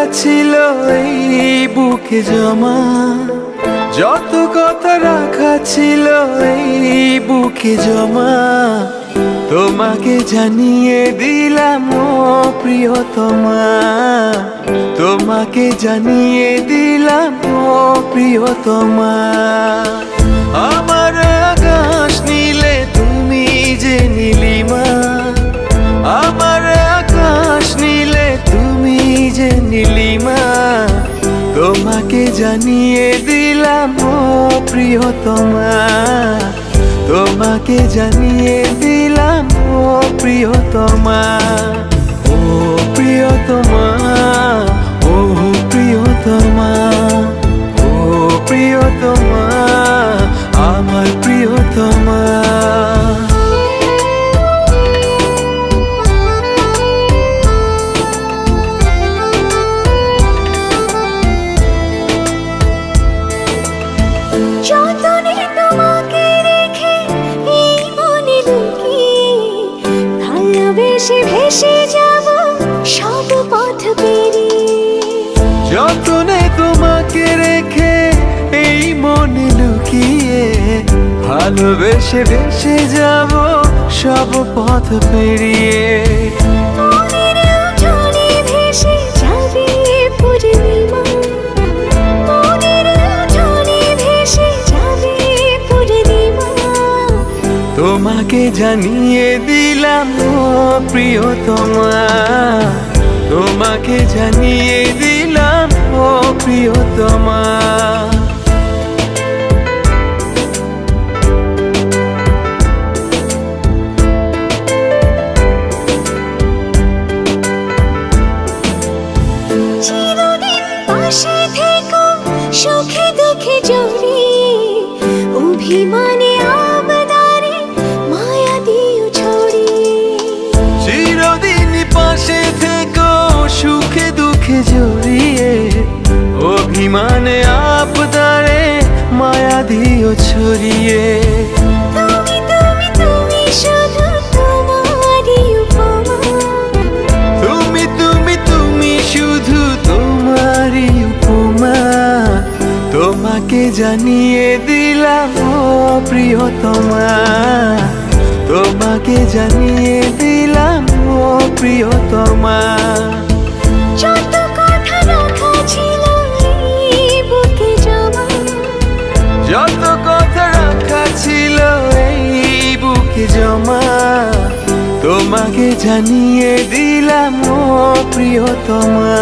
রাখা ছিল এই বুকে জমা, যত কথা রাখা ছিল এই বুকে জমা, তোমাকে জানিয়ে দিলাম ও প্রিয়তমা, তোমাকে জানিয়ে দিলাম ও প্রিয়তমা। আমার আকাশ নীলে তুমি যে নীলিমা, আমার আকাশ নীলে তুমি যে নীলিমা, তোমাকে জানিয়ে দিলাম ও প্রিয়তমা, তোমাকে জানিয়ে দিলাম ও প্রিয়তমা। ও প্রিয়তমা, ও প্রিয়তমা, ও প্রিয়তমা, আমার প্রিয়তমা। যতনে তোমাকে রেখে এই মনে লুকিয়ে, ভালোবেসে ভেসে যাব সব পথ পেরিয়ে। যতনে তোমাকে রেখে এই মনে লুকিয়ে, ভালোবেসে ভেসে যাব সব পথ পেরিয়ে। মনের উঠোনে ভেসে যাবে পূর্ণিমা, মনের উঠোনে ভেসে যাবে পূর্ণিমা, তোমাকে জানিয়ে দিলাম ও প্রিয়তমা, তোমাকে জানিয়ে দিলাম ও প্রিয়তমা। চিরদিন পাশে থেকো সুখে দুঃখে জড়িয়ে, অভিমানে আবদারে মায়া দিও ছড়িয়ে। চিরদিন পাশে থেকো সুখে দুঃখে জড়িয়ে, অভিমানে আবদারে মায়া দিও ছড়িয়ে। তুমি তুমি তুমি শুধু তোমারই উপমা, তুমি তুমি তুমি শুধু তোমারই উপমা, তোমাকে জানিয়ে দিলাম ও প্রিয়তমা, তোমাকে জানিয়ে দিলাম ও প্রিয়তমা। যত কথা রাখা ছিল এই বুকে জমা, যত কথা রাখা ছিল এই বুকে জমা, তোমাকে জানিয়ে দিলাম ও প্রিয়তমা।